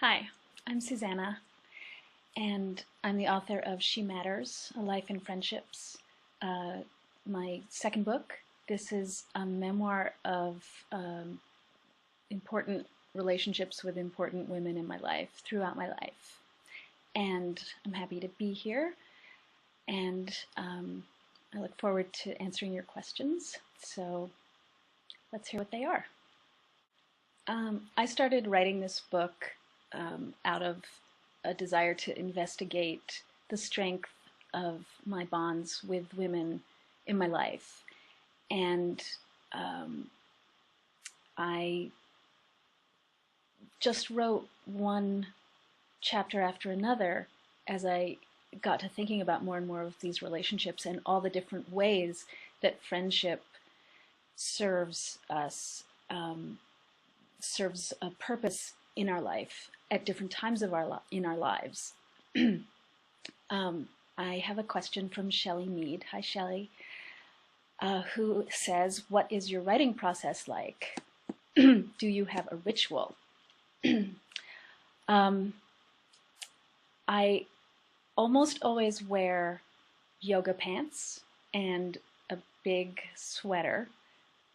Hi, I'm Susanna, and I'm the author of She Matters, A Life in Friendships, my second book. This is a memoir of important relationships with important women in my life, throughout my life. And I'm happy to be here, and I look forward to answering your questions. So let's hear what they are. I started writing this book out of a desire to investigate the strength of my bonds with women in my life. And I just wrote one chapter after another as I got to thinking about more and more of these relationships and all the different ways that friendship serves us, serves a purpose in our life at different times of in our lives. I have a question from Shelley Mead. Hi, Shelley, who says, "What is your writing process like? Do you have a ritual?" I almost always wear yoga pants and a big sweater.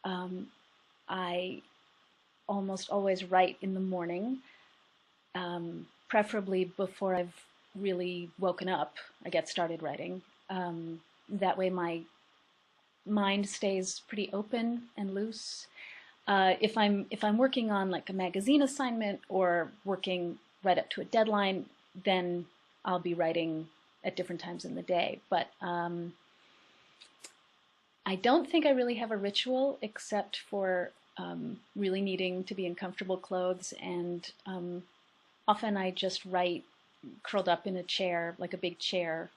I almost always write in the morning, preferably before I've really woken up. I get started writing. That way my mind stays pretty open and loose. If I'm working on like a magazine assignment or working right up to a deadline, then I'll be writing at different times in the day. But I don't think I really have a ritual except for really needing to be in comfortable clothes, and often I just write curled up in a chair, like a big chair,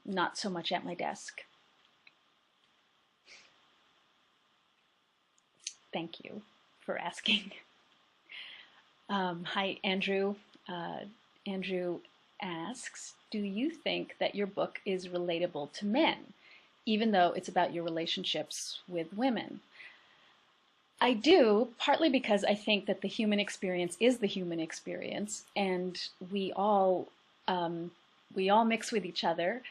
not so much at my desk. Thank you for asking. Hi, Andrew. Andrew asks, "Do you think that your book is relatable to men, even though it's about your relationships with women?" I do, partly because I think that the human experience is the human experience, and we all mix with each other.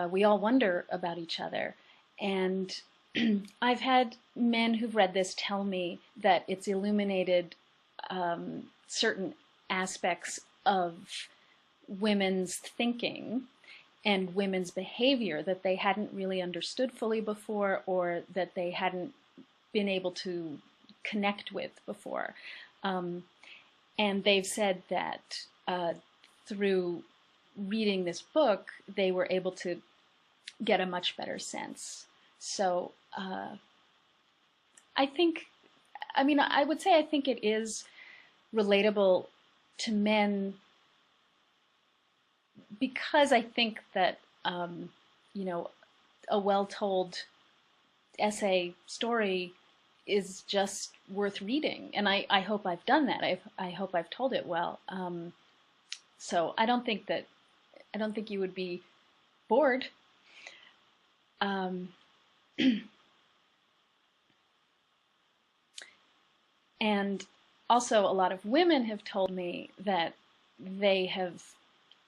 We all wonder about each other, and I've had men who've read this tell me that it's illuminated certain aspects of women's thinking and women's behavior that they hadn't really understood fully before, or that they hadn't been able to connect with before. And they've said that through reading this book, they were able to get a much better sense. So I would say I think it is relatable to men, because I think that, a well-told essay story is just worth reading, and I hope I've done that. I hope I've told it well. So I don't think you would be bored. And also, a lot of women have told me that they have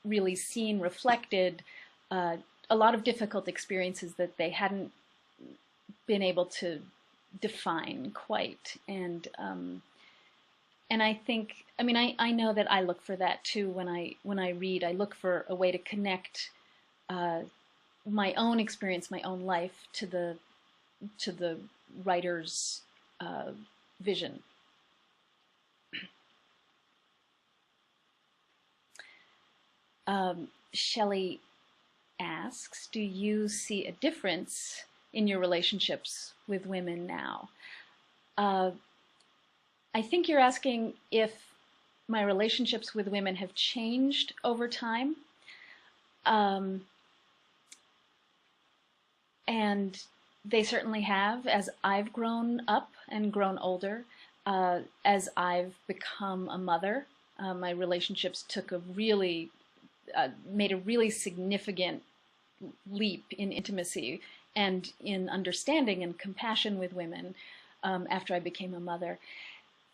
really seen reflected a lot of difficult experiences that they hadn't been able to define quite. And I think, I know that I look for that too when I read. I look for a way to connect my own experience, my own life, to the writer's vision. Shelley asks, "Do you see a difference in your relationships with women now?" I think you're asking if my relationships with women have changed over time. And they certainly have, as I've grown up and grown older. As I've become a mother, my relationships made a really significant leap in intimacy and in understanding and compassion with women after I became a mother.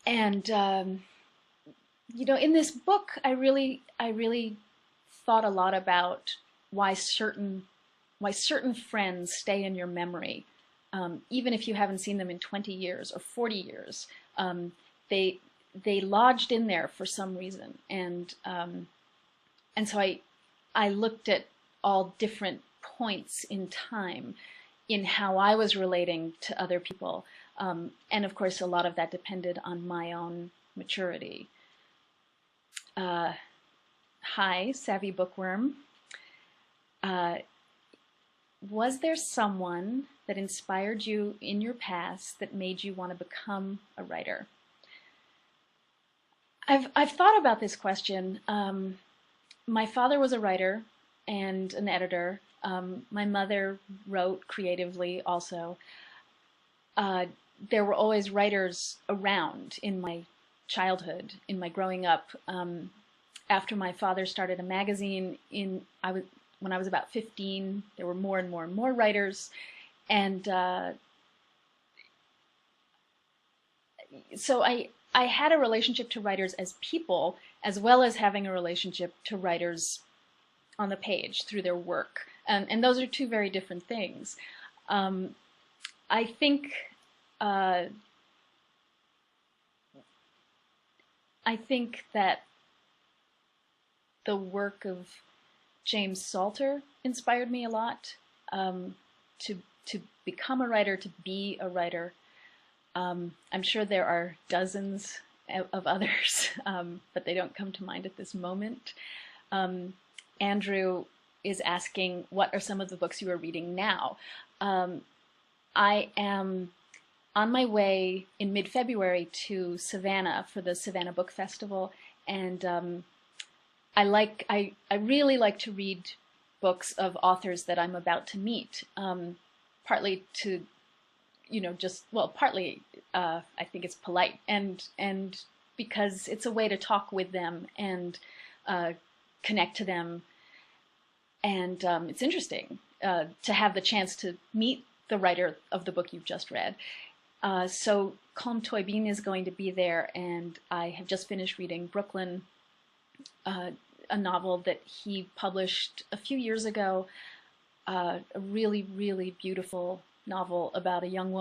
And In this book, I really thought a lot about why certain friends stay in your memory, even if you haven't seen them in 20 years or 40 years. They they lodged in there for some reason, and so I looked at all different points in time in how I was relating to other people, and of course a lot of that depended on my own maturity. Uh, Hi, Savvy Bookworm. Uh, was there someone that inspired you in your past that made you want to become a writer? I've thought about this question. My father was a writer and an editor. My mother wrote creatively also. Uh, there were always writers around in my childhood, in my growing up. After my father started a magazine when I was about 15, there were more and more and more writers, and so I had a relationship to writers as people, as well as having a relationship to writers on the page through their work, and those are two very different things. Um, I think uh, I think that the work of James Salter inspired me a lot, to become a writer, to be a writer. I'm sure there are dozens of others, but they don't come to mind at this moment. Andrew is asking, what are some of the books you are reading now? I am on my way in mid-February to Savannah for the Savannah Book Festival, and I really like to read books of authors that I'm about to meet, partly to, partly I think it's polite, and because it's a way to talk with them and connect to them, and it's interesting to have the chance to meet the writer of the book you've just read. So Colm Toybin is going to be there, and I have just finished reading Brooklyn, a novel that he published a few years ago, a really, really beautiful novel about a young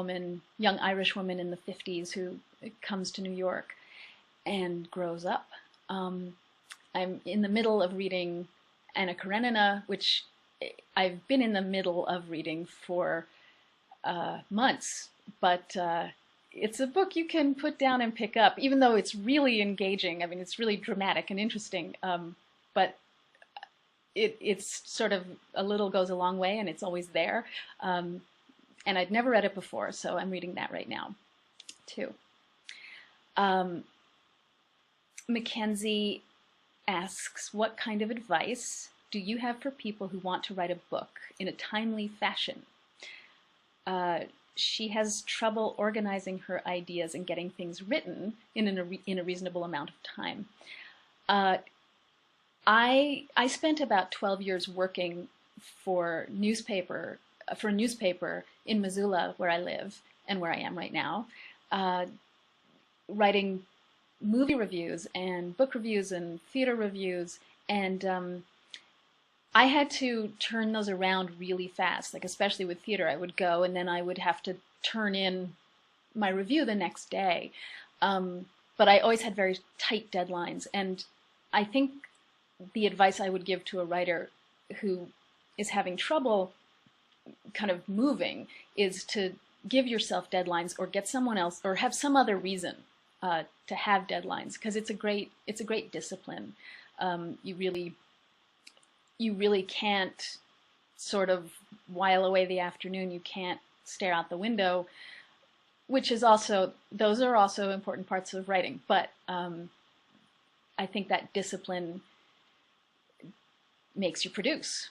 Irish woman in the 50s who comes to New York and grows up. I'm in the middle of reading Anna Karenina, which I've been in the middle of reading for months, but it's a book you can put down and pick up, even though it's really engaging. I mean, it's really dramatic and interesting, but it's sort of a little goes a long way, and it's always there. And I'd never read it before, so I'm reading that right now, too. Mackenzie asks, what kind of advice do you have for people who want to write a book in a timely fashion? She has trouble organizing her ideas and getting things written in a reasonable amount of time. I spent about 12 years working for a newspaper in Missoula, where I live and where I am right now, writing movie reviews and book reviews and theater reviews, and I had to turn those around really fast. Like, especially with theater, I would go and then I would have to turn in my review the next day. But I always had very tight deadlines, and I think the advice I would give to a writer who is having trouble kind of moving is to give yourself deadlines, or get someone else, or have some other reason to have deadlines, because it's a great discipline. You really can't sort of while away the afternoon. You can't stare out the window, those are also important parts of writing. But I think that discipline makes you produce.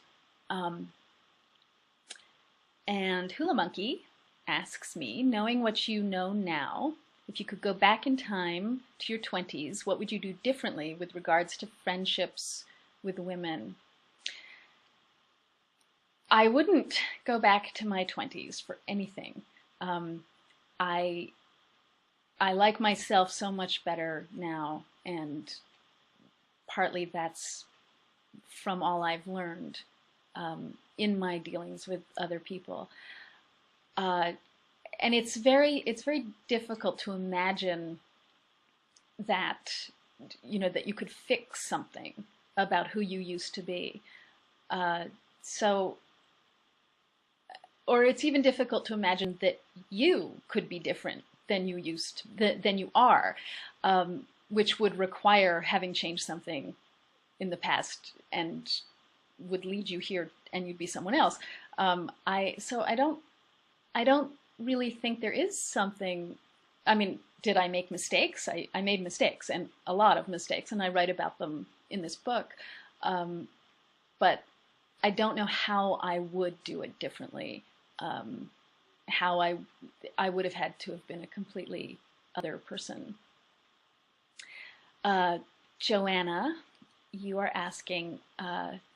And Hula Monkey asks me, knowing what you know now, if you could go back in time to your 20s, what would you do differently with regards to friendships with women? I wouldn't go back to my 20s for anything. I I like myself so much better now, and partly that's from all I've learned in my dealings with other people. And it's very difficult to imagine that, that you could fix something about who you used to be. So, or it's even difficult to imagine that you could be different than than you are, which would require having changed something in the past and would lead you here, and you'd be someone else. I don't really think there is something. I mean, did I make mistakes? I made mistakes, and a lot of mistakes, and I write about them in this book. But I don't know how I would do it differently. How I would have had to have been a completely other person. Joanna, you are asking,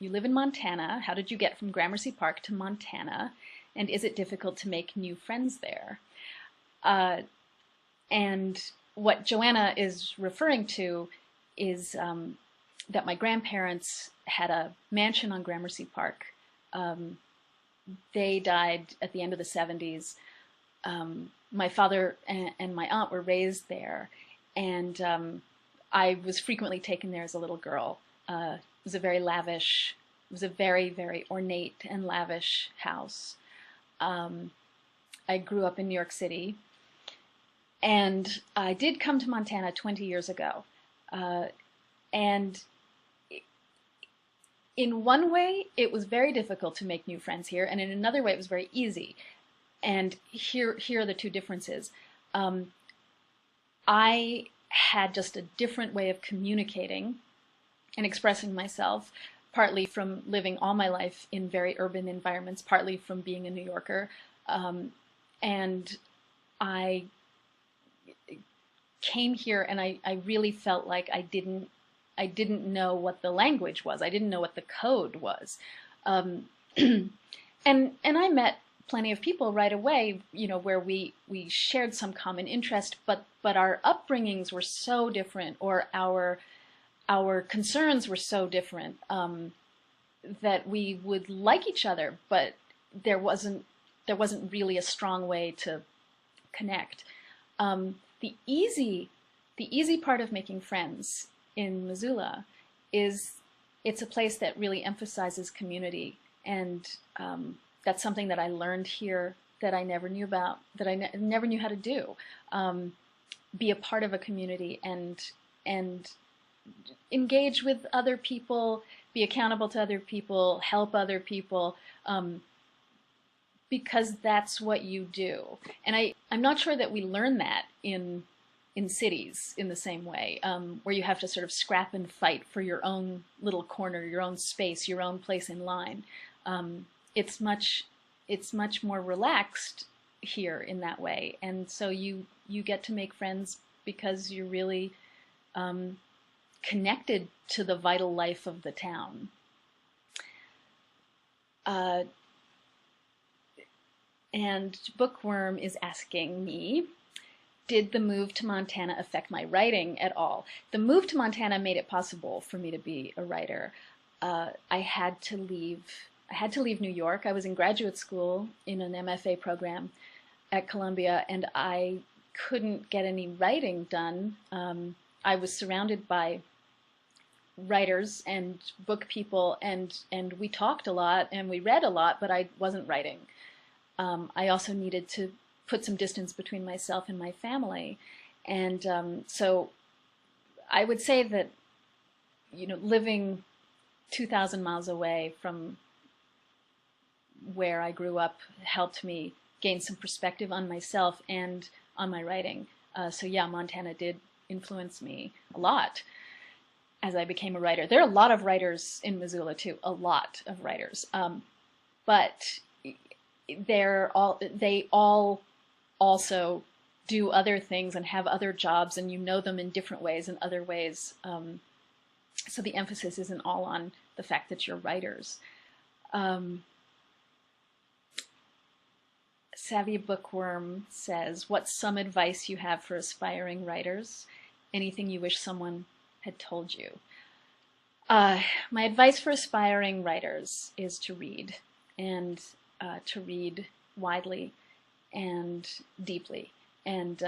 you live in Montana. How did you get from Gramercy Park to Montana? And is it difficult to make new friends there? And what Joanna is referring to is that my grandparents had a mansion on Gramercy Park. They died at the end of the 70s. My father and my aunt were raised there, and I was frequently taken there as a little girl. It was a very, very ornate and lavish house. I grew up in New York City, and I did come to Montana 20 years ago. And in one way, it was very difficult to make new friends here, and in another way, it was very easy. And here are the two differences. I had just a different way of communicating and expressing myself, partly from living all my life in very urban environments, partly from being a New Yorker. And I came here, and I really felt like I didn't know what the language was. I didn't know what the code was. And I met plenty of people right away, where we shared some common interest, but our upbringings were so different, or our concerns were so different, that we would like each other, but there wasn't really a strong way to connect. The easy part of making friends in Missoula is it's a place that really emphasizes community, and that's something that I learned here that I never knew about, that I never knew how to do. Be a part of a community and engage with other people, be accountable to other people, help other people, because that's what you do. And I'm not sure that we learn that in cities in the same way, where you have to sort of scrap and fight for your own little corner, your own space, your own place in line. It's much more relaxed here in that way, and so you get to make friends because you're really connected to the vital life of the town. And Bookworm is asking me, did the move to Montana affect my writing at all? The move to Montana made it possible for me to be a writer. I had to leave New York. I was in graduate school in an MFA program at Columbia, and I couldn't get any writing done. I was surrounded by writers and book people, and we talked a lot and we read a lot, but I wasn't writing. I also needed to put some distance between myself and my family, and so I would say that living 2,000 miles away from where I grew up helped me gain some perspective on myself and on my writing. So yeah, Montana did influence me a lot as I became a writer. There are a lot of writers in Missoula too, a lot of writers, but they all also do other things and have other jobs, and you know them in different ways and other ways. So the emphasis isn't all on the fact that you're writers. Savvy Bookworm says, what's some advice you have for aspiring writers? Anything you wish someone had told you? My advice for aspiring writers is to read, and to read widely and deeply. And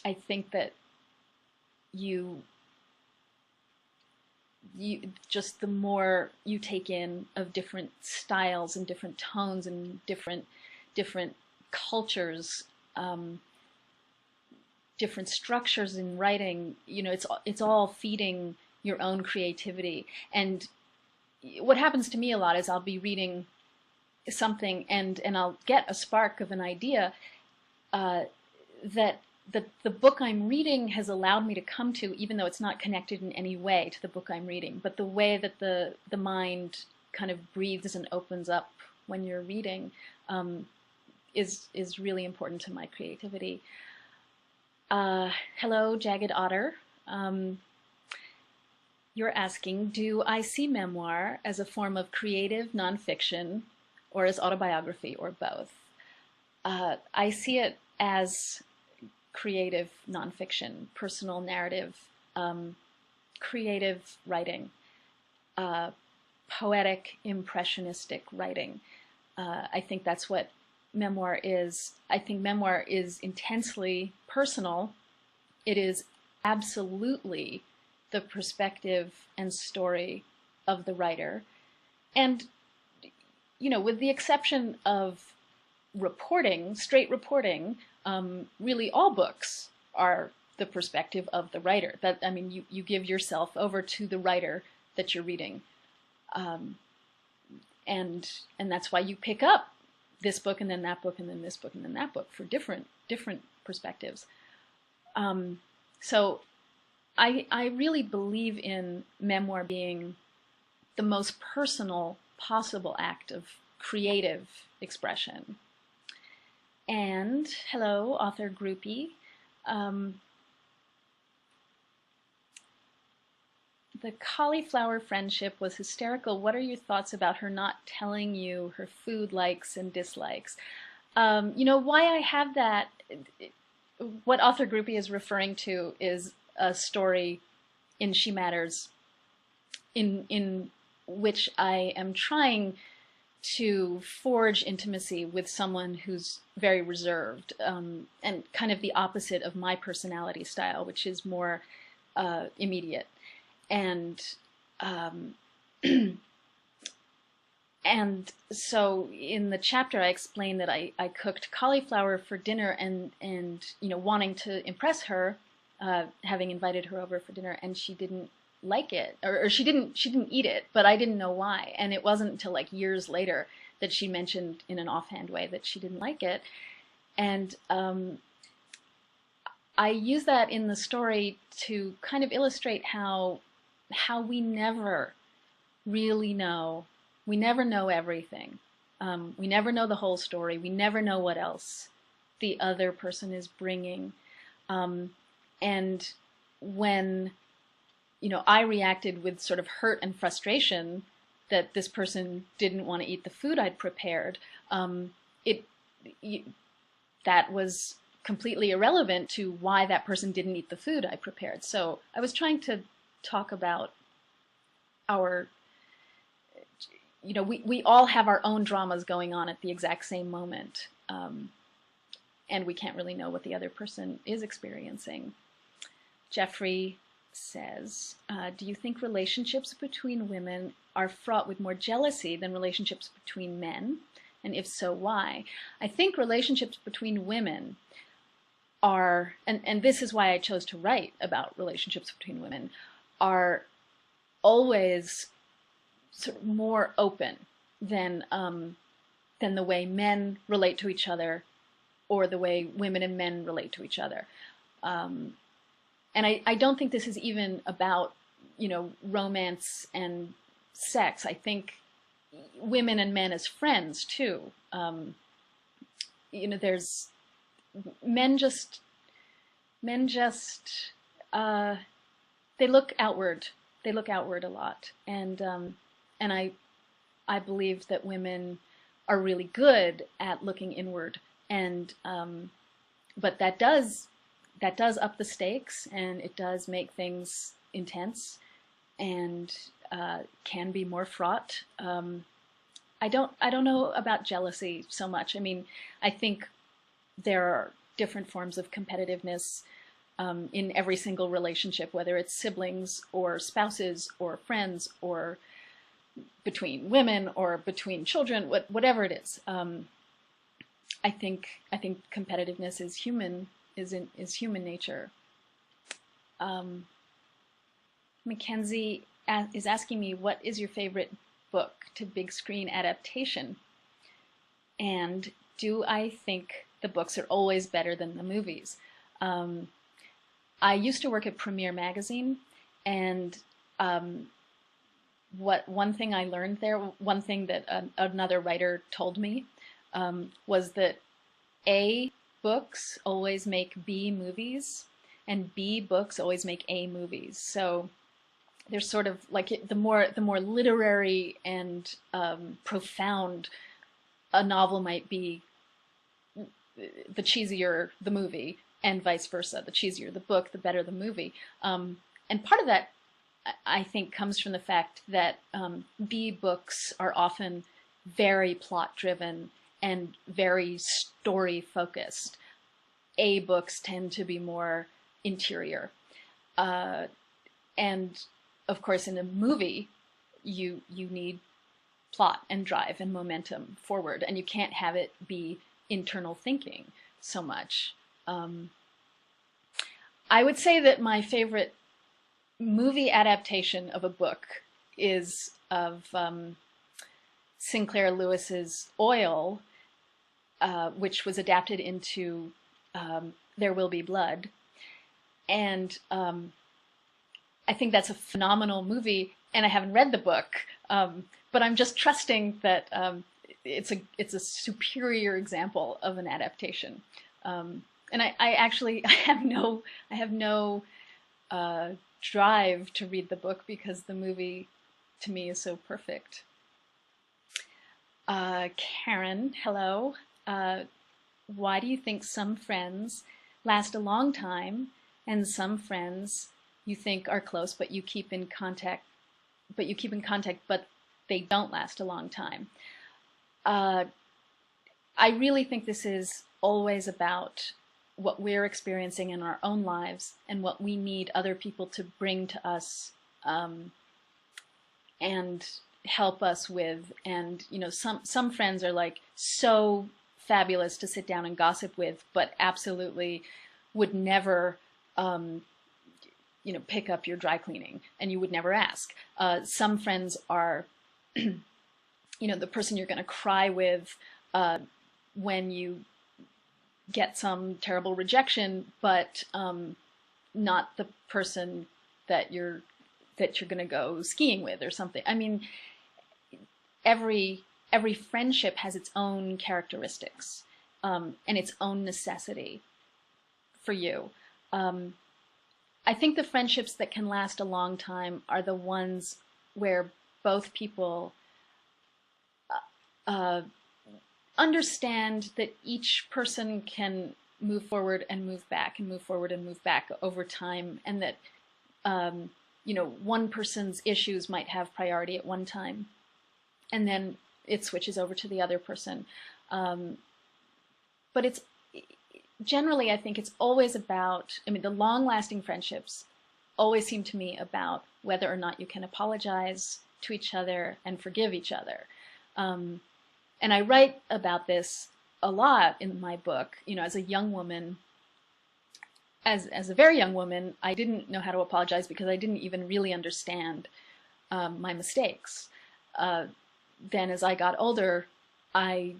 I think that you just, the more you take in of different styles and different tones and different cultures, different structures in writing, it's all feeding your own creativity. And what happens to me a lot is I'll be reading something and I'll get a spark of an idea that the book I'm reading has allowed me to come to, even though it's not connected in any way to the book I'm reading. But the way that the mind kind of breathes and opens up when you're reading is really important to my creativity. Hello, Jagged Otter. You're asking, do I see memoir as a form of creative nonfiction or as autobiography, or both? I see it as creative nonfiction, personal narrative, creative writing, poetic, impressionistic writing. I think that's what memoir is. I think memoir is intensely personal. It is absolutely the perspective and story of the writer. And, with the exception of reporting, straight reporting, really all books are the perspective of the writer. You give yourself over to the writer that you're reading. And that's why you pick up this book and then that book and then this book and then that book for different perspectives. So I really believe in memoir being the most personal possible act of creative expression. And hello, author groupie. The cauliflower friendship was hysterical. What are your thoughts about her not telling you her food likes and dislikes? Why I have that, what author groupie is referring to is a story in She Matters in which I am trying to forge intimacy with someone who's very reserved, and kind of the opposite of my personality style, which is more immediate. And and so in the chapter I explained that I cooked cauliflower for dinner and wanting to impress her, having invited her over for dinner, and she didn't like it, or she didn't eat it, but I didn't know why. And it wasn't until like years later that she mentioned in an offhand way that she didn't like it. And I use that in the story to kind of illustrate how we never really know. We never know everything. We never know the whole story. We never know what else the other person is bringing. And when I reacted with sort of hurt and frustration that this person didn't want to eat the food I'd prepared, that was completely irrelevant to why that person didn't eat the food I prepared. So I was trying to talk about our, we all have our own dramas going on at the exact same moment, and we can't really know what the other person is experiencing. Jeffrey says, do you think relationships between women are fraught with more jealousy than relationships between men? And if so, why? I think relationships between women are, and this is why I chose to write about relationships between women, are always sort of more open than the way men relate to each other or the way women and men relate to each other. And I don't think this is even about, romance and sex. I think women and men as friends too. There's men just they look outward. They look outward a lot, and I believe that women are really good at looking inward, and but that does up the stakes, and it does make things intense, and can be more fraught. I don't know about jealousy so much. I mean, I think there are different forms of competitiveness in every single relationship, whether it's siblings or spouses or friends or between women or between children, whatever it is. I think competitiveness is human, is human nature. Mackenzie is asking me, what is your favorite book to big screen adaptation? And do I think the books are always better than the movies? I used to work at Premiere Magazine, and one thing I learned there, one thing that another writer told me, was that A books always make B movies, and B books always make A movies. So there's sort of like the more literary and profound a novel might be, the cheesier the movie, and vice versa. The cheesier the book, the better the movie. And part of that, I think, comes from the fact that B books are often very plot-driven and very story-focused. A books tend to be more interior. And of course, in a movie, you need plot and drive and momentum forward, and you can't have it be internal thinking so much. I would say that my favorite movie adaptation of a book is of Sinclair Lewis's Oil, which was adapted into There Will Be Blood. And I think that's a phenomenal movie, and I haven't read the book, but I'm just trusting that it's a superior example of an adaptation. And I actually have no drive to read the book because the movie to me is so perfect. Karen, hello. Why do you think some friends last a long time and some friends you think are close but you keep in contact but they don't last a long time? I really think this is always about what we're experiencing in our own lives and what we need other people to bring to us and help us with. And you know, some friends are like so fabulous to sit down and gossip with, but absolutely would never pick up your dry cleaning, and you would never ask. Some friends are the person you're going to cry with when you get some terrible rejection, but not the person that you're going to go skiing with or something. I mean, every friendship has its own characteristics and its own necessity for you. I think the friendships that can last a long time are the ones where both people understand that each person can move forward and move back and move forward and move back over time, and that one person's issues might have priority at one time, and then it switches over to the other person. But it's generally, I think it's always about, the long-lasting friendships always seem to me about whether or not you can apologize to each other and forgive each other. And I write about this a lot in my book. As a young woman, as a very young woman, I didn't know how to apologize because I didn't even really understand my mistakes. Then as I got older, I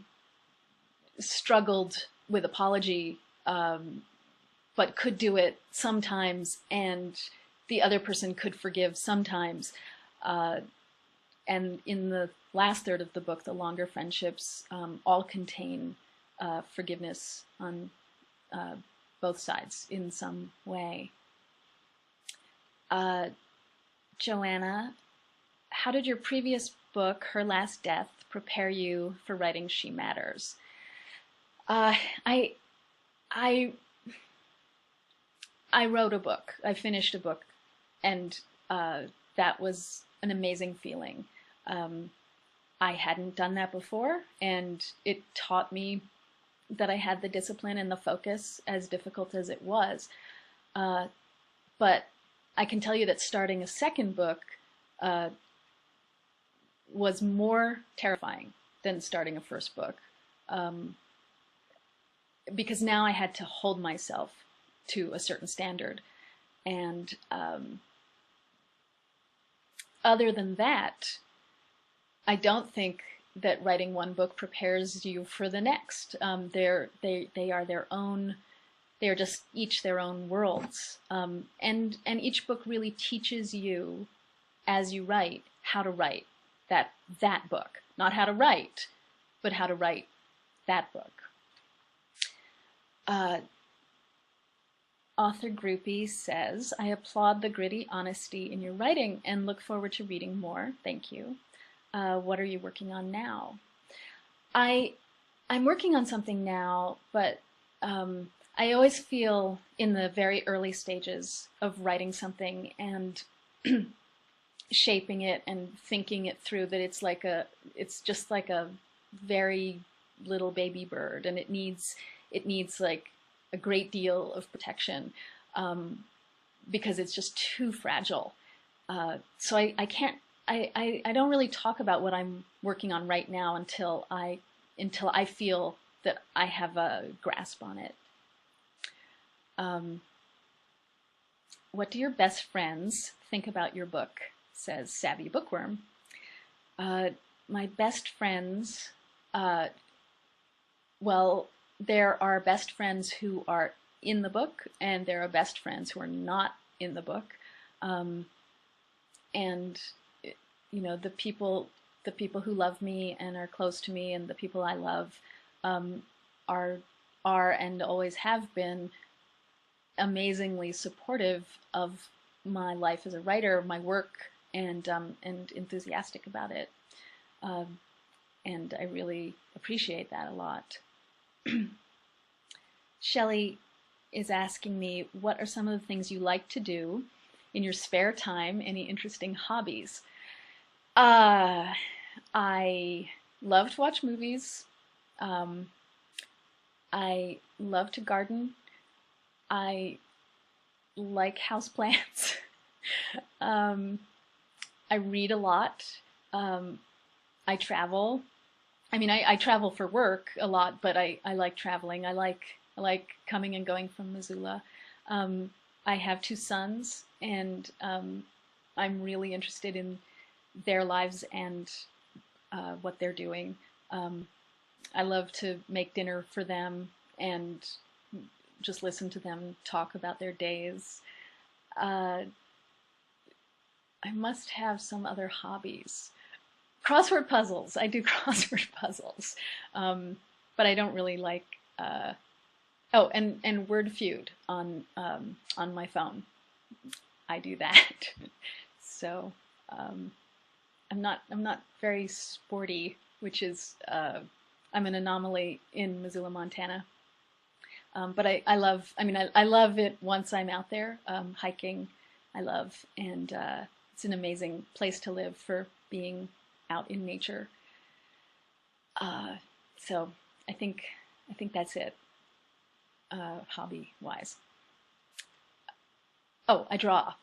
struggled with apology, but could do it sometimes, and the other person could forgive sometimes. And in the last third of the book, the longer friendships all contain forgiveness on both sides in some way. Joanna, how did your previous book, Her Last Death, prepare you for writing She Matters? Uh, I, I, I wrote a book. I finished a book, and that was an amazing feeling. I hadn't done that before, and it taught me that I had the discipline and the focus, as difficult as it was. But I can tell you that starting a second book was more terrifying than starting a first book, because now I had to hold myself to a certain standard. And other than that, I don't think that writing one book prepares you for the next. They are their own. They are just each their own worlds, and each book really teaches you, as you write, how to write that book. Not how to write, but how to write that book. Author Groupie says, I applaud the gritty honesty in your writing and look forward to reading more. Thank you. What are you working on now? I'm working on something now, but I always feel in the very early stages of writing something and shaping it and thinking it through that it's just like a very little baby bird, and it needs like a great deal of protection because it's just too fragile. So I don't really talk about what I'm working on right now until I feel that I have a grasp on it. What do your best friends think about your book? Says Savvy Bookworm. My best friends, well, there are best friends who are in the book, and there are best friends who are not in the book. And you know, the people who love me and are close to me, and the people I love, are and always have been amazingly supportive of my life as a writer, my work, and enthusiastic about it. And I really appreciate that a lot. Shelley is asking me, what are some of the things you like to do in your spare time? Any interesting hobbies? I love to watch movies. I love to garden. I like houseplants. I read a lot. I travel. I mean, I travel for work a lot, but I like traveling. I like coming and going from Missoula. I have 2 sons, and I'm really interested in their lives and what they're doing. I love to make dinner for them and just listen to them talk about their days. I must have some other hobbies. Crossword puzzles. I do crossword puzzles, but I don't really like. Oh, and Word Feud on my phone. I do that. So I'm not very sporty, which is I'm an anomaly in Missoula, Montana. But I love. I mean, I love it once I'm out there hiking. I love, and it's an amazing place to live for being out in nature. So I think that's it, hobby-wise. Oh, I draw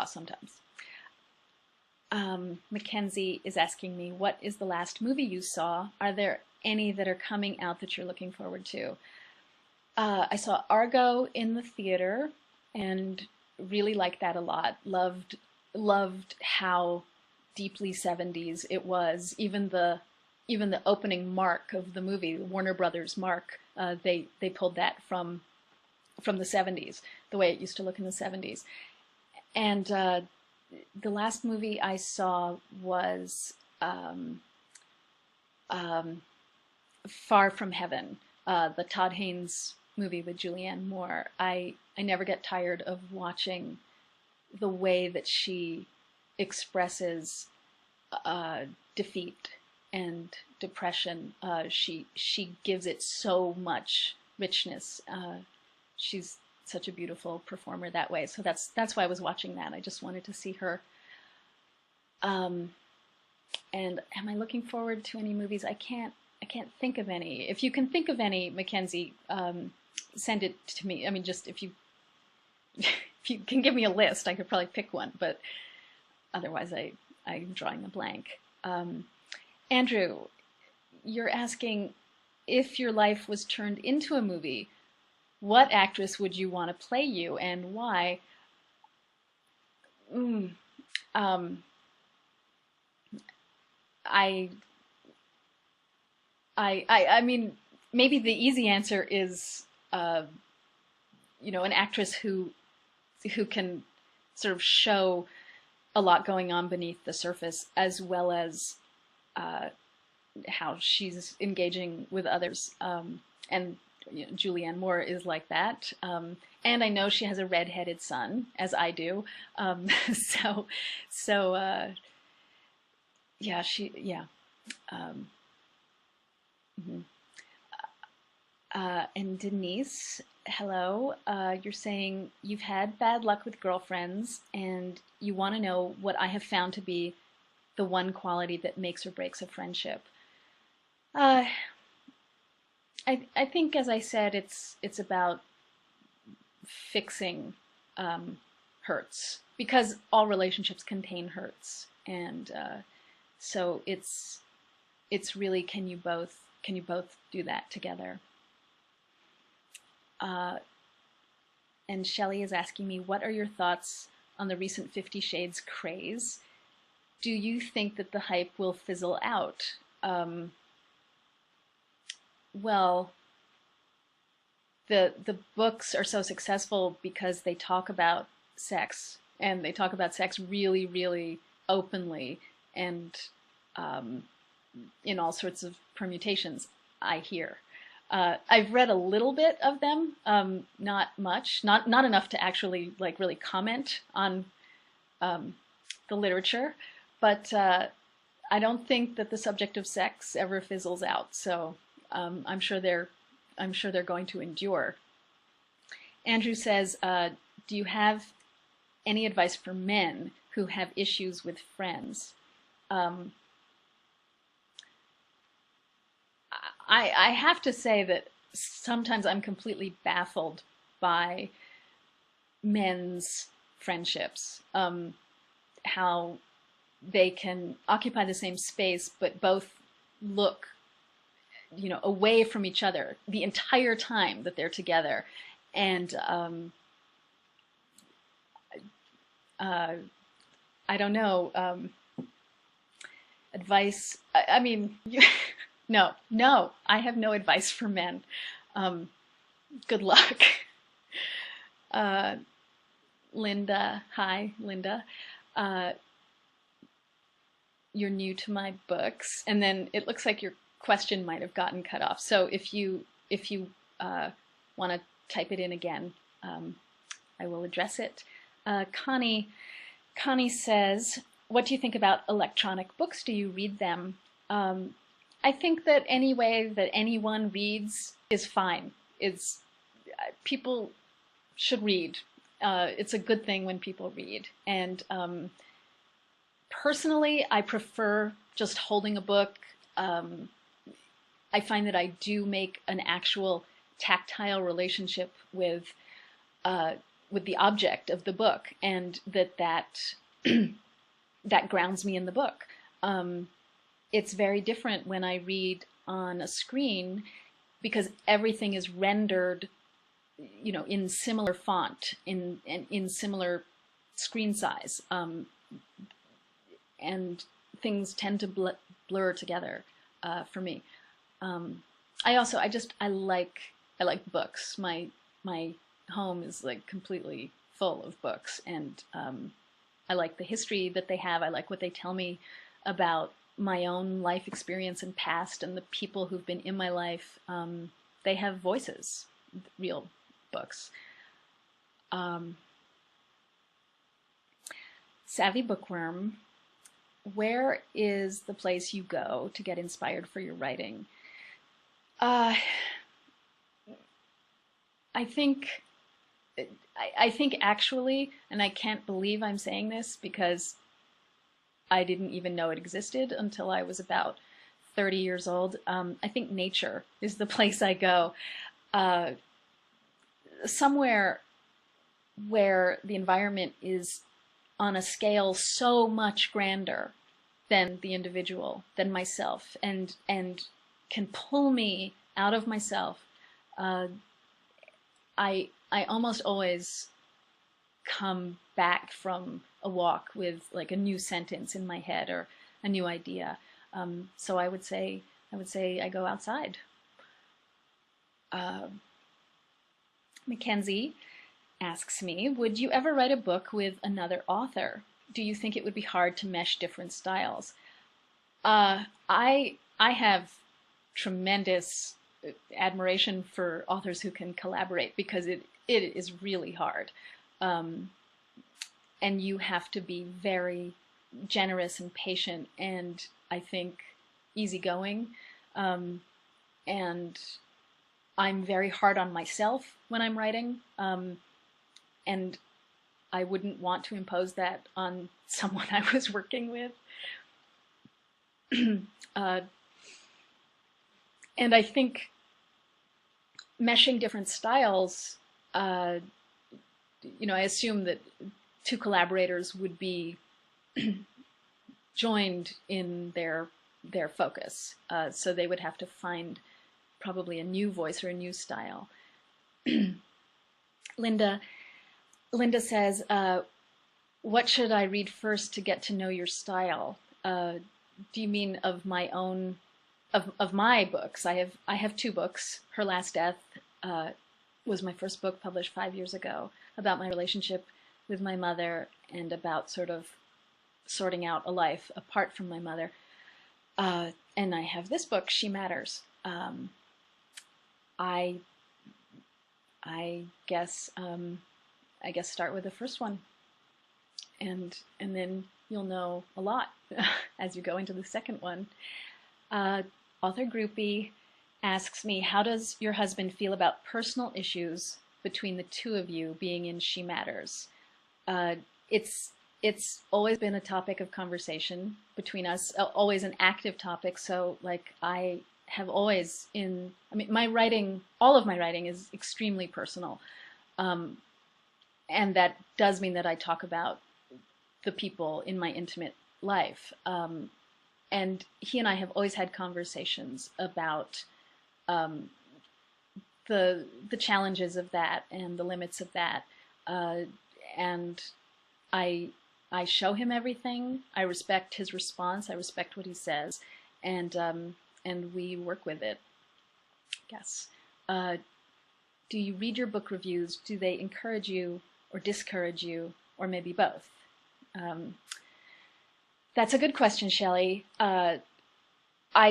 sometimes. Mackenzie is asking me, what is the last movie you saw? Are there any that are coming out that you're looking forward to? I saw Argo in the theater and really liked that a lot. Loved how deeply 70s it was. Even the opening mark of the movie, Warner Brothers mark, they pulled that from the 70s, the way it used to look in the 70s. And the last movie I saw was Far From Heaven, the Todd Haynes movie with Julianne Moore. I never get tired of watching the way that she expresses defeat and depression. She gives it so much richness. She's such a beautiful performer that way. So that's why I was watching that. I just wanted to see her. And am I looking forward to any movies? I can't think of any. If you can think of any, Mackenzie, send it to me. I mean, just if you if you can give me a list, I could probably pick one. But otherwise, I'm drawing a blank. Andrew, you're asking if your life was turned into a movie, what actress would you want to play you and why? I mean, maybe the easy answer is, you know, an actress who can sort of show a lot going on beneath the surface, as well as how she's engaging with others. And you know, Julianne Moore is like that. And I know she has a red-headed son, as I do. Yeah, mhm. And Denise, hello. You're saying you've had bad luck with girlfriends and you want to know what I have found to be the one quality that makes or breaks a friendship. I think, as I said, it's about fixing hurts, because all relationships contain hurts, and so it's really, can you both do that together? And Shelley is asking me, what are your thoughts on the recent 50 Shades craze? Do you think that the hype will fizzle out? Well, the books are so successful because they talk about sex, and they talk about sex really, really openly, and in all sorts of permutations, I hear. I've read a little bit of them, not much, not enough to actually like really comment on the literature, but I don't think that the subject of sex ever fizzles out. So I'm sure they're going to endure. Andrew says, do you have any advice for men who have issues with friends? I have to say that sometimes I'm completely baffled by men's friendships, how they can occupy the same space but both look, you know, away from each other the entire time that they're together. And I don't know, advice, I mean, no, I have no advice for men. Good luck. Linda, hi, Linda. You're new to my books, and then it looks like your question might have gotten cut off. So if you want to type it in again, I will address it. Connie says, what do you think about electronic books? Do you read them? I think that any way that anyone reads is fine. People should read. It's a good thing when people read. And personally, I prefer just holding a book. I find that I do make an actual tactile relationship with the object of the book, and that grounds me in the book. It's very different when I read on a screen, because everything is rendered, you know, in similar font, in similar screen size, and things tend to blur together for me. I like books. My home is like completely full of books, and I like the history that they have. I like what they tell me about my own life experience and past, and the people who've been in my life. They have voices, real books. Savvy Bookworm where is the place you go to get inspired for your writing? Uh, I think I think actually, and I can't believe I'm saying this because I didn't even know it existed until I was about 30 years old. I think nature is the place I go. Uh, Somewhere where the environment is on a scale so much grander than the individual, than myself, and can pull me out of myself. Uh, I almost always come back from a walk with like a new sentence in my head or a new idea. So I would say I go outside. Uh, Mackenzie asks me, would you ever write a book with another author? Do you think it would be hard to mesh different styles? I have tremendous admiration for authors who can collaborate because it is really hard. And you have to be very generous and patient and I think easygoing. And I'm very hard on myself when I'm writing. And I wouldn't want to impose that on someone I was working with. And I think meshing different styles, I assume that two collaborators would be joined in their focus. So they would have to find probably a new voice or a new style. Linda says, what should I read first to get to know your style? Do you mean of my own, of my books? I have two books. Her Last Death was my first book, published 5 years ago, about my relationship with my mother and about sort of sorting out a life apart from my mother. And I have this book, She Matters. I guess start with the first one, and then you'll know a lot as you go into the second one. Author Groupie asks me, how does your husband feel about personal issues between the two of you being in She Matters? It's always been a topic of conversation between us, always an active topic. So like I have always my writing, all of my writing is extremely personal. And that does mean that I talk about the people in my intimate life. And he and I have always had conversations about the challenges of that and the limits of that. And I show him everything. I respect his response. I respect what he says, and we work with it. Yes. Do you read your book reviews? Do they encourage you or discourage you, or maybe both? That's a good question, Shelley. I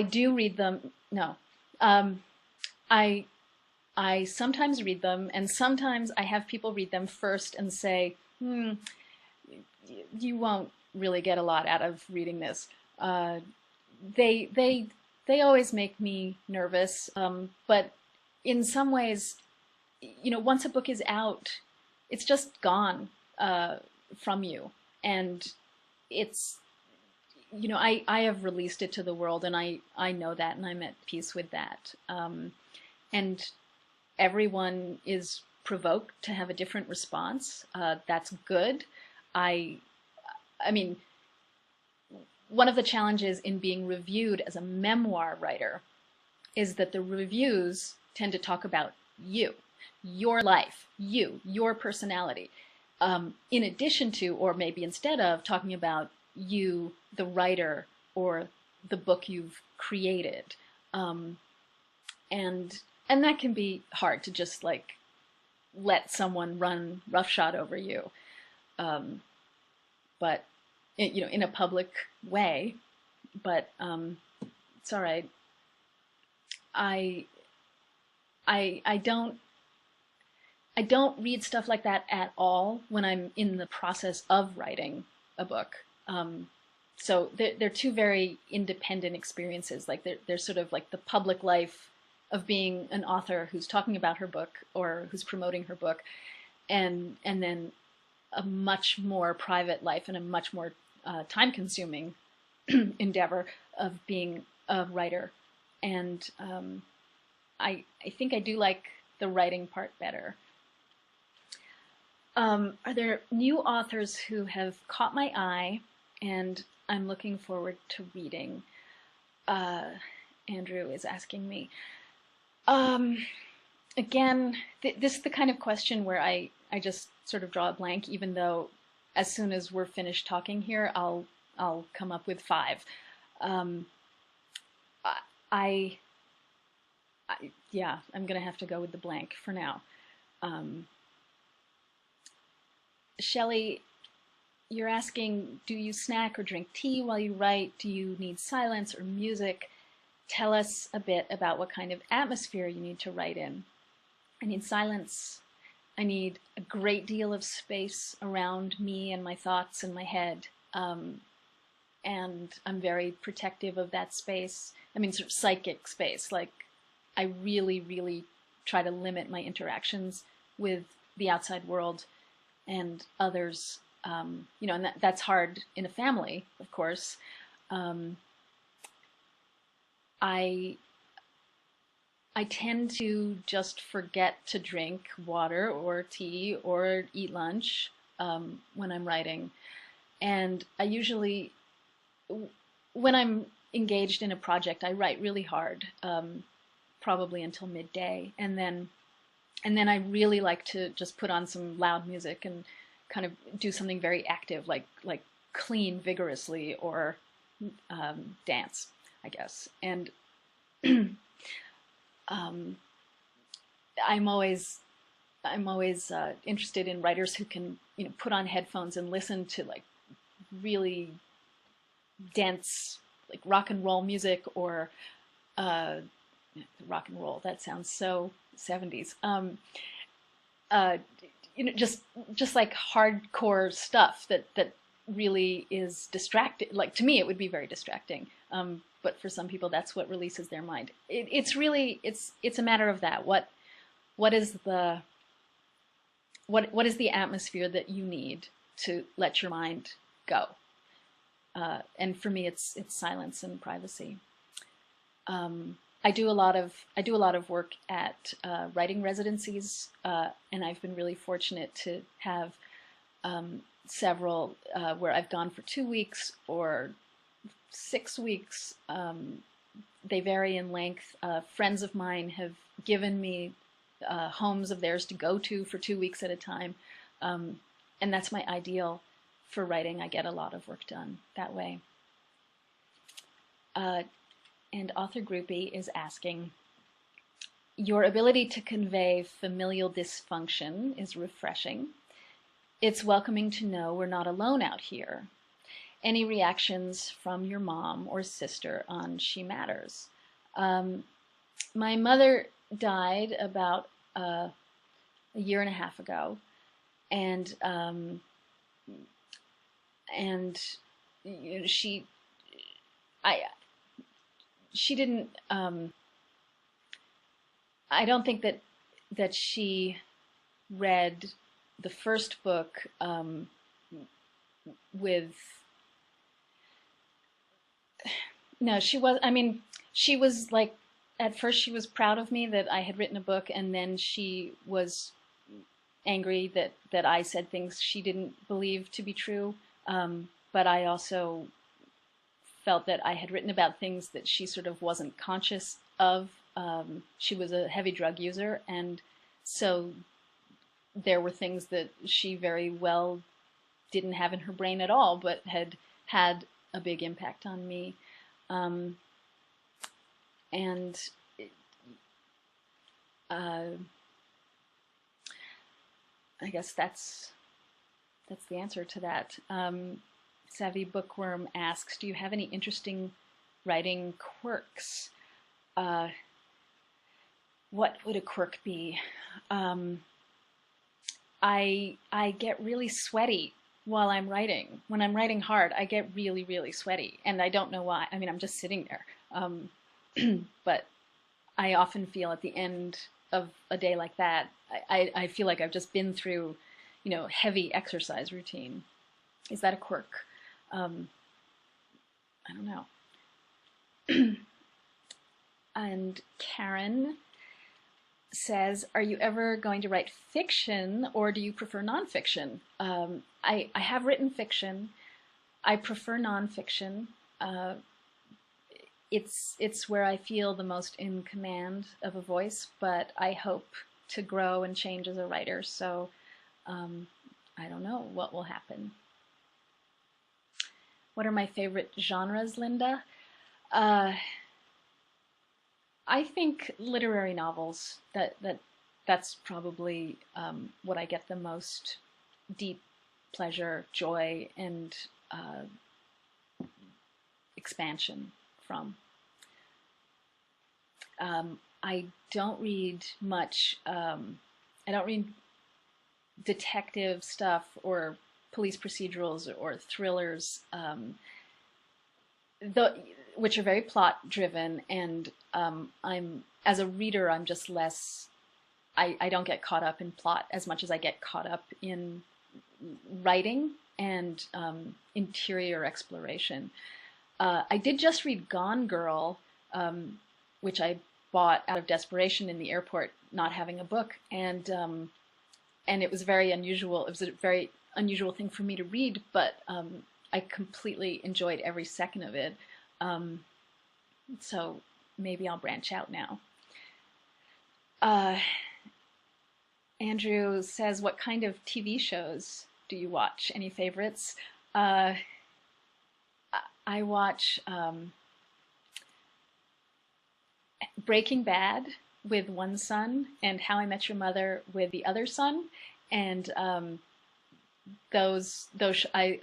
do read them. No. I sometimes read them, and sometimes I have people read them first and say, you won't really get a lot out of reading this. They always make me nervous, but in some ways, once a book is out, it's just gone from you, and it's, I have released it to the world, and I know that, and I'm at peace with that. And everyone is provoked to have a different response. That's good. I mean, one of the challenges in being reviewed as a memoir writer is that the reviews tend to talk about you, your life, your personality, in addition to, or maybe instead of, talking about you, the writer, or the book you've created. And that can be hard to just like let someone run roughshod over you. But in a public way, but it's all right. I don't read stuff like that at all when I'm in the process of writing a book. So they're two very independent experiences. Like they're sort of like the public life of being an author who's talking about her book or who's promoting her book, and then a much more private life and a much more time-consuming endeavor of being a writer. And I think I do like the writing part better. Are there new authors who have caught my eye and I'm looking forward to reading? Andrew is asking me. Again, this is the kind of question where I just sort of draw a blank, even though as soon as we're finished talking here, I'll come up with 5. Yeah, I'm gonna have to go with the blank for now. Shelley, you're asking, do you snack or drink tea while you write? Do you need silence or music? Tell us a bit about what kind of atmosphere you need to write in. I need silence. I need a great deal of space around me and my thoughts and my head. And I'm very protective of that space. I mean, sort of psychic space. Like, I really, really try to limit my interactions with the outside world and others. You know, and that's hard in a family, of course. I tend to just forget to drink water or tea or eat lunch when I'm writing. And I usually, when I'm engaged in a project, I write really hard, probably until midday. And then I really like to just put on some loud music and kind of do something very active, like clean vigorously or dance, I guess. And I'm always interested in writers who can, you know, put on headphones and listen to like really dense, like rock and roll music or rock and roll. That sounds so 70s. You know, just like hardcore stuff that really is distracting. Like, to me, it would be very distracting. But for some people, that's what releases their mind. It's really a matter of that. What is the atmosphere that you need to let your mind go? And for me, it's silence and privacy. I do a lot of work at writing residencies, and I've been really fortunate to have several where I've gone for 2 weeks or 6 weeks. They vary in length. Friends of mine have given me homes of theirs to go to for 2 weeks at a time, and that's my ideal for writing. I get a lot of work done that way. And author groupie is asking, your ability to convey familial dysfunction is refreshing. It's welcoming to know we're not alone out here. Any reactions from your mom or sister on She Matters? My mother died about a year and a half ago, and you know, she didn't. I don't think that she read the first book with. No, she was. I mean, she was like. At first, she was proud of me that I had written a book, and then she was angry that I said things she didn't believe to be true. But I also felt that I had written about things that she sort of wasn't conscious of. She was a heavy drug user, and so there were things that she very well didn't have in her brain at all, but had had a big impact on me. And I guess that's the answer to that. Savvy Bookworm asks, do you have any interesting writing quirks? What would a quirk be? I get really sweaty while I'm writing. When I'm writing hard, I get really, really sweaty, and I don't know why. I mean, I'm just sitting there. But I often feel at the end of a day like that, I feel like I've just been through, heavy exercise routine. Is that a quirk? I don't know. And Karen says, are you ever going to write fiction, or do you prefer nonfiction? I have written fiction. I prefer nonfiction. It's where I feel the most in command of a voice, but I hope to grow and change as a writer, so I don't know what will happen. What are my favorite genres, Linda? I think literary novels, that's probably what I get the most deep pleasure, joy, and expansion from. I don't read much. I don't read detective stuff or police procedurals or thrillers, which are very plot driven, and as a reader, I'm just less, I don't get caught up in plot as much as I get caught up in writing and interior exploration. I did just read Gone Girl, which I bought out of desperation in the airport, not having a book, and it was very unusual. It was a very unusual thing for me to read, but I completely enjoyed every second of it. So maybe I'll branch out now. Andrew says, what kind of TV shows do you watch? Any favorites? I watch Breaking Bad with one son and How I Met Your Mother with the other son, and I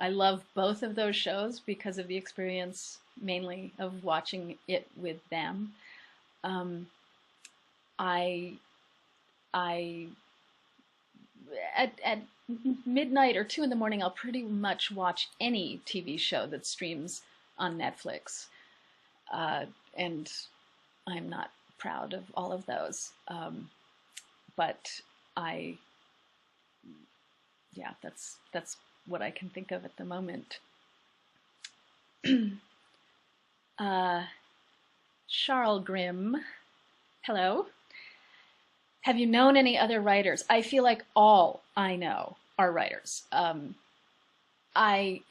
love both of those shows because of the experience mainly of watching it with them. At midnight or 2 in the morning, I'll pretty much watch any TV show that streams on Netflix, and I'm not proud of all of those, but yeah, that's what I can think of at the moment. Charles Grimm, hello. Have you known any other writers? I feel like all I know are writers. I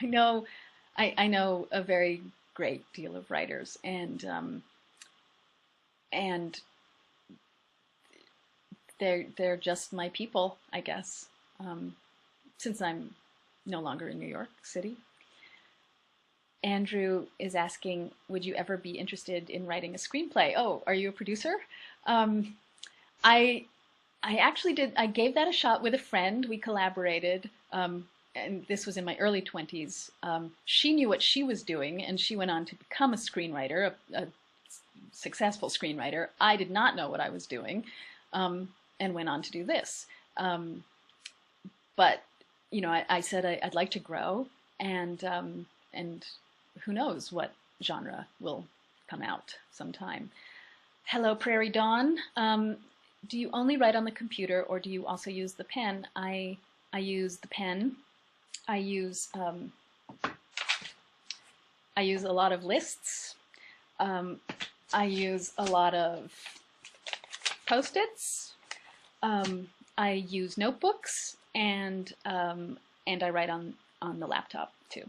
know a very great deal of writers, and they're just my people, I guess. Since I'm no longer in New York City. Andrew is asking, would you ever be interested in writing a screenplay? Oh, are you a producer? I actually did. I gave that a shot with a friend. We collaborated, and this was in my early 20s. She knew what she was doing, and she went on to become a screenwriter, a successful screenwriter. I did not know what I was doing, and went on to do this. But I said I'd like to grow, and who knows what genre will come out sometime. Hello, Prairie Dawn. Do you only write on the computer, or do you also use the pen? I use the pen. I use a lot of lists. I use a lot of Post-its. I use notebooks, and I write on the laptop too.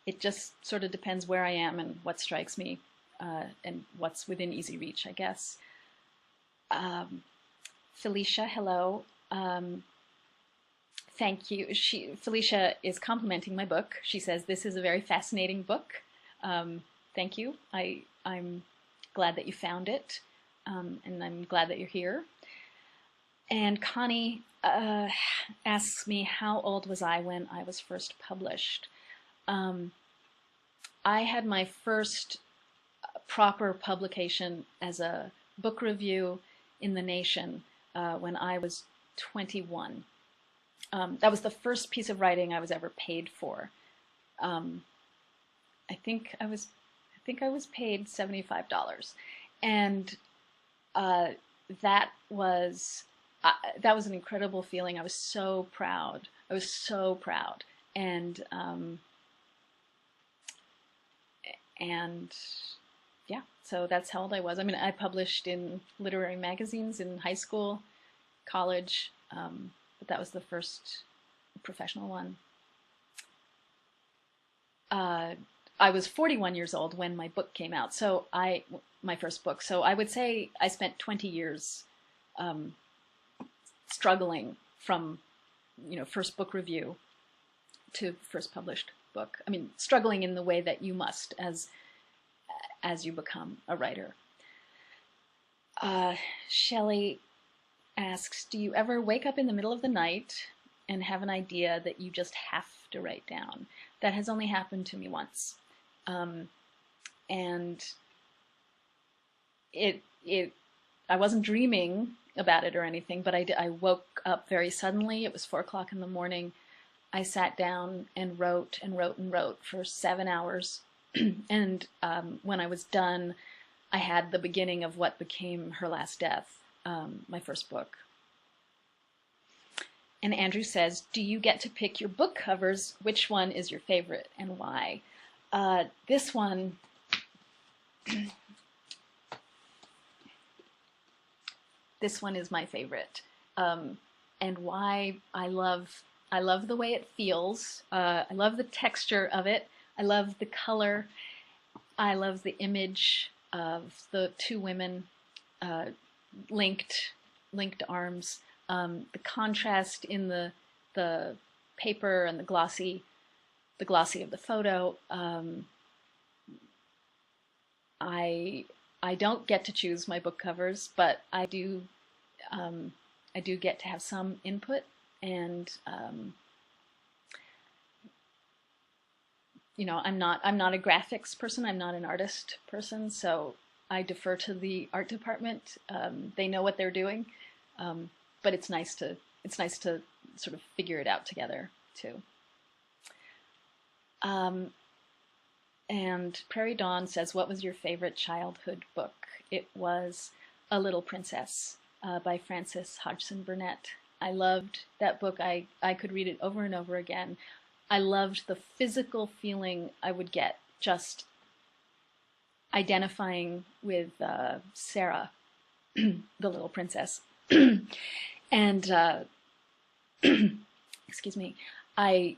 It just sort of depends where I am and what strikes me, and what's within easy reach, I guess. Felicia, hello. Thank you. Felicia is complimenting my book. She says, this is a very fascinating book. Thank you. I'm glad that you found it, and I'm glad that you're here. And Connie asks me, how old was I when I was first published? I had my first proper publication as a book review in The Nation when I was 21. That was the first piece of writing I was ever paid for. Um, I think I was paid $75, and uh, that was that was an incredible feeling. I was so proud. I was so proud, and and yeah. So that's how old I was. I mean, I published in literary magazines in high school, college, but that was the first professional one. Uh, I was 41 years old when my book came out. So my first book. So I would say I spent 20 years um, struggling from, first book review to first published book. I mean, struggling in the way that you must as you become a writer. Shelley asks, do you ever wake up in the middle of the night and have an idea that you just have to write down? That has only happened to me once. And I wasn't dreaming about it or anything, but I woke up very suddenly. It was 4 o'clock in the morning. I sat down and wrote and wrote and wrote for 7 hours. And when I was done, I had the beginning of what became Her Last Death, my first book. And Andrew says, do you get to pick your book covers? Which one is your favorite and why? This one, this one is my favorite. And why I love the way it feels. I love the texture of it. I love the color. I love the image of the two women linked arms. The contrast in the paper and the glossy of the photo. I don't get to choose my book covers, but I do get to have some input, and I'm not a graphics person. I'm not an artist person, so I defer to the art department. They know what they're doing, but it's nice to sort of figure it out together too. And Prairie Dawn says, what was your favorite childhood book? It was A Little Princess by Frances Hodgson Burnett. I loved that book. I could read it over and over again. I loved the physical feeling I would get just identifying with Sarah, the little princess. And excuse me, I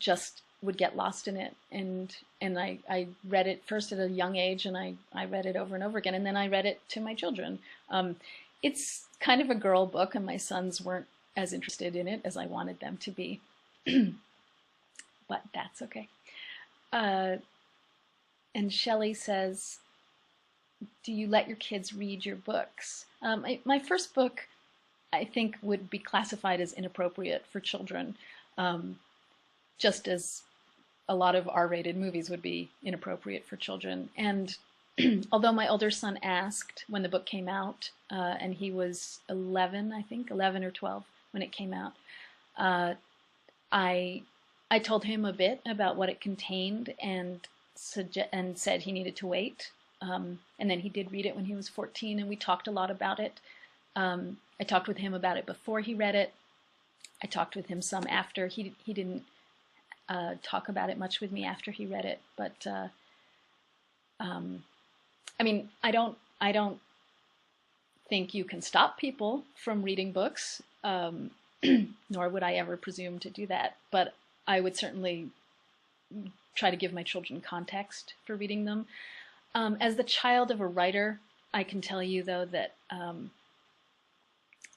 just would get lost in it, and I read it first at a young age, and I read it over and over again, and then I read it to my children. It's kind of a girl book, and my sons weren't as interested in it as I wanted them to be, but that's okay. And Shelley says, do you let your kids read your books? My first book, I think, would be classified as inappropriate for children, just as a lot of R-rated movies would be inappropriate for children. And although my older son asked when the book came out, and he was 11, I think, 11 or 12 when it came out, I told him a bit about what it contained and said he needed to wait. And then he did read it when he was 14, and we talked a lot about it. I talked with him about it before he read it. I talked with him some after. He didn't talk about it much with me after he read it, but I mean, I don't think you can stop people from reading books, nor would I ever presume to do that, but I would certainly try to give my children context for reading them. As the child of a writer, I can tell you, though, that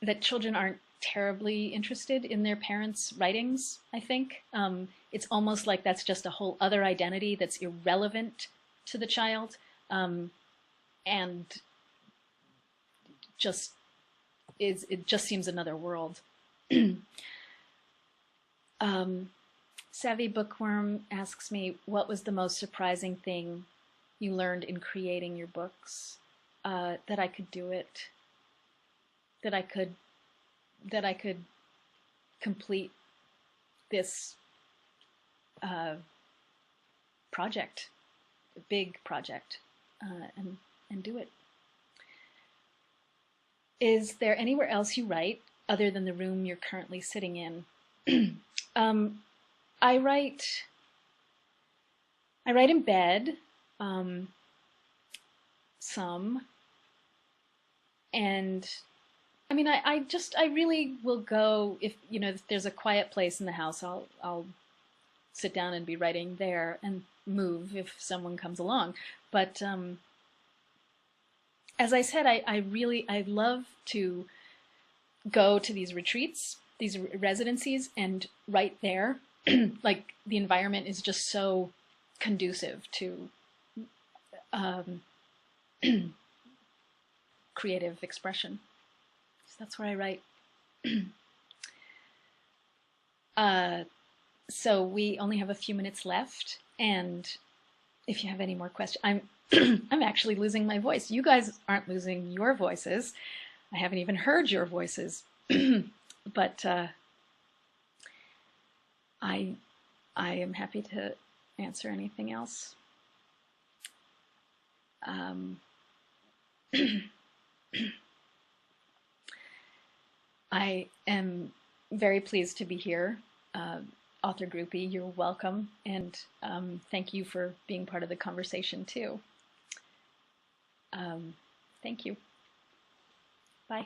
that children aren't terribly interested in their parents' writings, I think. It's almost like that's just a whole other identity that's irrelevant to the child, and it just seems another world. Savvy Bookworm asks me, what was the most surprising thing you learned in creating your books? That I could do it. that I could complete this project, a big project, and do it. Is there anywhere else you write other than the room you're currently sitting in? I write in bed, some, and I mean, I really will go if there's a quiet place in the house. I'll sit down and be writing there and move if someone comes along. But as I said, I love to go to these retreats, these residencies, and write there. Like the environment is just so conducive to creative expression. So that's where I write. So we only have a few minutes left, and if you have any more questions, I'm actually losing my voice. You guys aren't losing your voices. I haven't even heard your voices, but I am happy to answer anything else. I am very pleased to be here. Author Groupie, you're welcome, and thank you for being part of the conversation too. Thank you. Bye.